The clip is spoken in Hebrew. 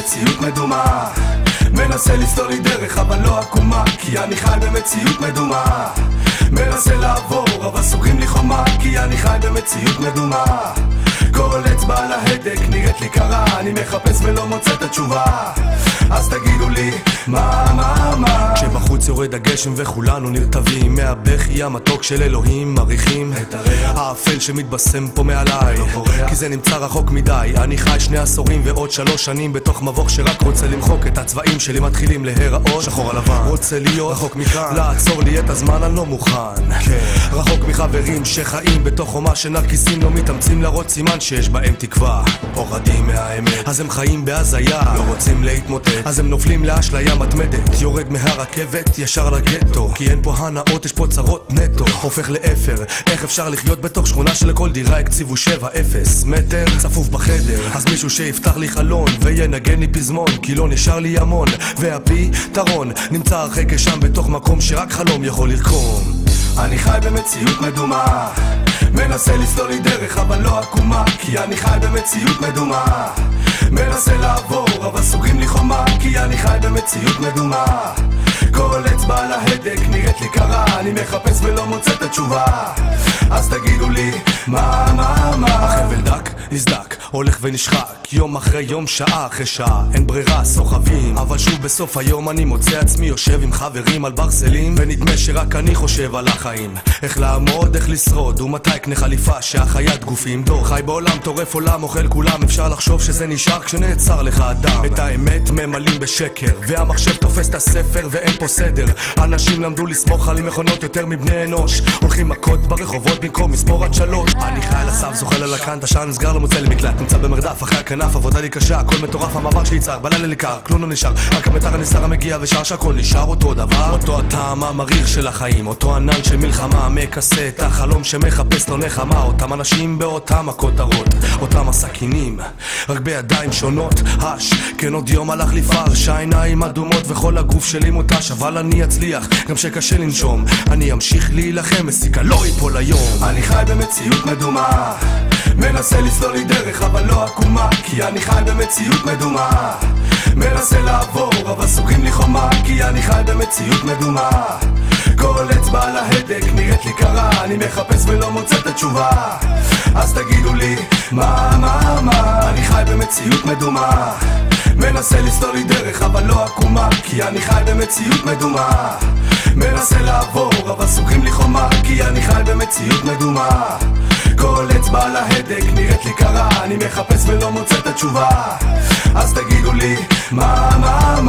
במציאות מדומה, מנסה לסלול לי דרך אבל לא עקומה, כי אני חי במציאות מדומה. מנסה לעבור אבל סוגרים לי חומה, כי אני חי במציאות מדומה. כל אצבע על ההדק נראית לי קרה, אני מחפש ולא מוצא את התשובה. אז תגידו לי מה כשבחוץ יורד הגשם וכולנו נרטבים מהבכי המתוק של אלוהים, מריחים את הריח האפל שמתבשם פה מעליי, כי זה נמצא רחוק מדי. אני חי 2 עשורים ועוד 3 שנים בתוך מבוך שרק רוצה למחוק את הצבעים שלי, מתחילים להיראות שחור על לבן. רוצה להיות רחוק מכאן, לעצור לי את הזמן, אני לא מוכן. רחוק מחברים שחיים בתוך חומה שנרקיסים לא מתאמצים להראות סימן שיש בהם תקווה. פוחדים מהאמת אז הם חיים בהזיה, לא רוצים להתמוטט אז הם נופלים לאשליה מתמדת. יורד מהרכבת ישר לגטו, כי אין פה הנאות, יש פה צרות נטו. הופך לאפר, איך אפשר לחיות בתוך שכונה שלכל דירה הקציבו 7-0 מטר צפוף בחדר? אז מישהו שיפתח לי חלון וינגן לי פזמון, כי לא נשאר לי המון, והפתרון נמצא הרחק שם בתוך מקום שרק חלום יכול לרקום. אני חי במציאות מדומה, מנסה לסלול לי דרך אבל לא עקומה, כי אני חי במציאות מדומה. מנסה לעבור אבל סוגרים לי חומה, כי אני חי במציאות מדומה. כל אצבע על ההדק נראית לי קרה, אני מחפש ולא מוצא את התשובה. אז תגידו לי מה החבל דק נסדק, הולך ונשחק יום אחרי יום, שעה אחרי שעה, אין ברירה, סוחבים. אבל שוב בסוף היום אני מוצא עצמי יושב עם חברים על ברסלים, ונדמה שרק אני חושב על החיים, איך לעמוד, איך לשרוד, ומתי קנה חליפה שהחיית גופים דור. חי בעולם טורף עולם, אוכל כולם, אפשר לחשוב שזה נשאר כשנעצר לך אדם. את האמת ממלאים בשקר, והמחשב תופס את הספר ואין פה סדר. אנשים למדו לסמוך על מכונות יותר מבני אנוש, הולכים מכות ברחובות במקום מספור עד 3. אני חי על הסף, זוחל על הקן, השער נסגר, לא מוצא למקלט, נמצא במרדף אחרי הכנף, עבודה לי קשה, הכל מטורף, המעבר שלי צר, בלילה ניכר, כלום לא נשאר, רק המטר הנסתר המגיע ושאר שהכל נשאר אותו דבר. אותו הטעם המריר של החיים, אותו ענן של מלחמה מכסה את החלום שמחפש לו נחמה. אותם אנשים באותם הכותרות, אותם הסכינים, רק בידיים שונות. כן עוד יום הלך לי פרש, העיניים אדומות וכל הגוף שלי מותש, אבל אני אצליח גם שקשה לנשום, אני אמשיך להילחם, מסיקה לא ייפול היום. אני חי במציאות מדומה, מנסה לסלול לי דרך אבל לא עקומה, כי אני חי במציאות מדומה. מנסה לעבור אבל סוגרים לי חומה, כי אני חי במציאות מדומה. כל אצבע על ההדק נראית לי קרה, אני מחפש ולא מוצא את התשובה. אז תגידו לי מה אני חי במציאות מדומה, מנסה לסלול לי דרך אבל לא עקומה, כי אני חי במציאות מדומה. מנסה לעבור אבל סוגרים לי חומה, כי אני חי במציאות מדומה. כל אצבע על ההדק נראית לי קרה, אני מחפש ולא מוצא את התשובה. אז תגידו לי מה